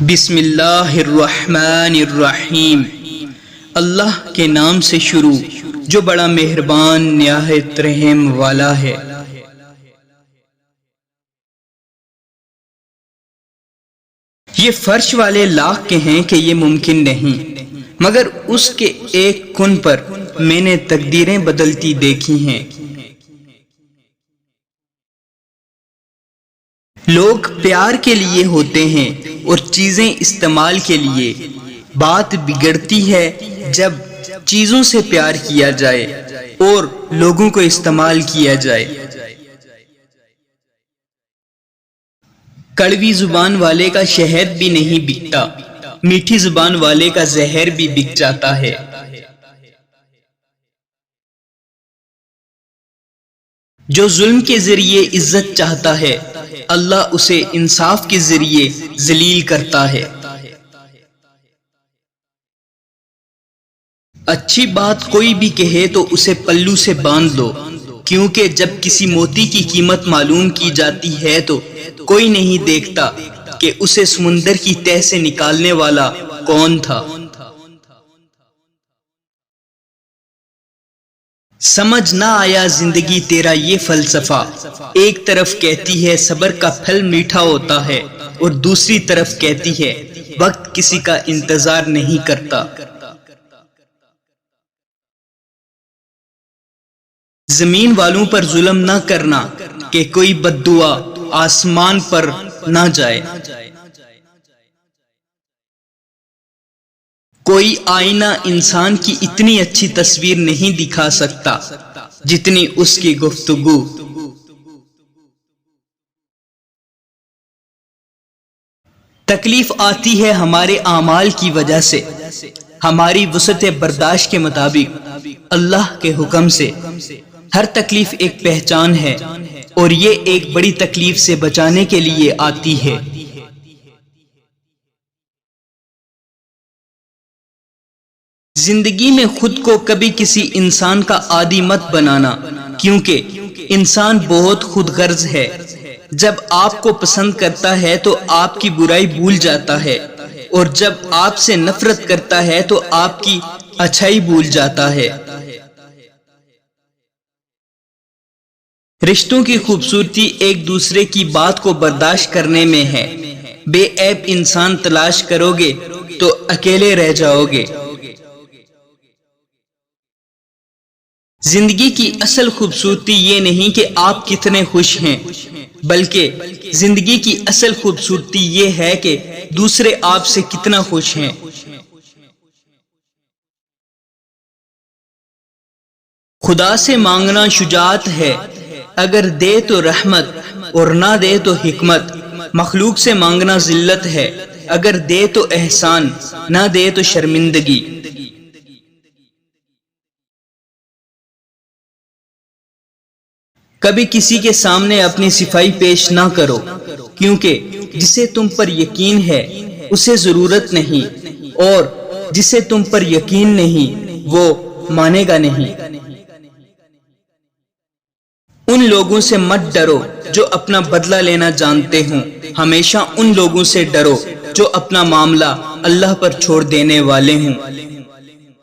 بسم اللہ الرحمن الرحیم۔ اللہ کے نام سے شروع جو بڑا مہربان نہایت رحم والا ہے۔ یہ فرش والے لاکھ کے ہیں کہ یہ ممکن نہیں، مگر اس کے ایک کن پر میں نے تقدیریں بدلتی دیکھی ہیں۔ لوگ پیار کے لیے ہوتے ہیں اور چیزیں استعمال کے لیے۔ بات بگڑتی ہے جب چیزوں سے پیار کیا جائے اور لوگوں کو استعمال کیا جائے۔ کڑوی زبان والے کا شہد بھی نہیں بکتا، میٹھی زبان والے کا زہر بھی بک جاتا ہے۔ جو ظلم کے ذریعے عزت چاہتا ہے، اللہ اسے انصاف کے ذریعے ذلیل کرتا ہے۔ اچھی بات کوئی بھی کہے تو اسے پلو سے باندھ دو، کیونکہ جب کسی موتی کی قیمت معلوم کی جاتی ہے تو کوئی نہیں دیکھتا کہ اسے سمندر کی تہ سے نکالنے والا کون تھا۔ سمجھ نہ آیا زندگی تیرا یہ فلسفہ، ایک طرف کہتی ہے صبر کا پھل میٹھا ہوتا ہے اور دوسری طرف کہتی ہے وقت کسی کا انتظار نہیں کرتا۔ زمین والوں پر ظلم نہ کرنا کہ کوئی بد دعا آسمان پر نہ جائے۔ کوئی آئینہ انسان کی اتنی اچھی تصویر نہیں دکھا سکتا جتنی اس کی گفتگو۔ تکلیف آتی ہے ہمارے اعمال کی وجہ سے، ہماری وسعت برداشت کے مطابق، اللہ کے حکم سے۔ ہر تکلیف ایک پہچان ہے اور یہ ایک بڑی تکلیف سے بچانے کے لیے آتی ہے۔ زندگی میں خود کو کبھی کسی انسان کا عادی مت بنانا، کیونکہ انسان بہت خود غرض ہے۔ جب آپ کو پسند کرتا ہے تو آپ کی برائی بھول جاتا ہے، اور جب آپ سے نفرت کرتا ہے تو آپ کی اچھائی بھول جاتا ہے۔ رشتوں کی خوبصورتی ایک دوسرے کی بات کو برداشت کرنے میں ہے۔ بے عیب انسان تلاش کرو گے تو اکیلے رہ جاؤ گے۔ زندگی کی اصل خوبصورتی یہ نہیں کہ آپ کتنے خوش ہیں، بلکہ زندگی کی اصل خوبصورتی یہ ہے کہ دوسرے آپ سے کتنا خوش ہیں۔ خدا سے مانگنا شجاعت ہے، اگر دے تو رحمت اور نہ دے تو حکمت۔ مخلوق سے مانگنا ذلت ہے، اگر دے تو احسان نہ دے تو شرمندگی۔ کبھی کسی کے سامنے اپنی صفائی پیش نہ کرو، کیونکہ جسے تم پر یقین ہے اسے ضرورت نہیں، اور جسے تم پر یقین نہیں وہ مانے گا نہیں۔ ان لوگوں سے مت ڈرو جو اپنا بدلہ لینا جانتے ہوں، ہمیشہ ان لوگوں سے ڈرو جو اپنا معاملہ اللہ پر چھوڑ دینے والے ہوں۔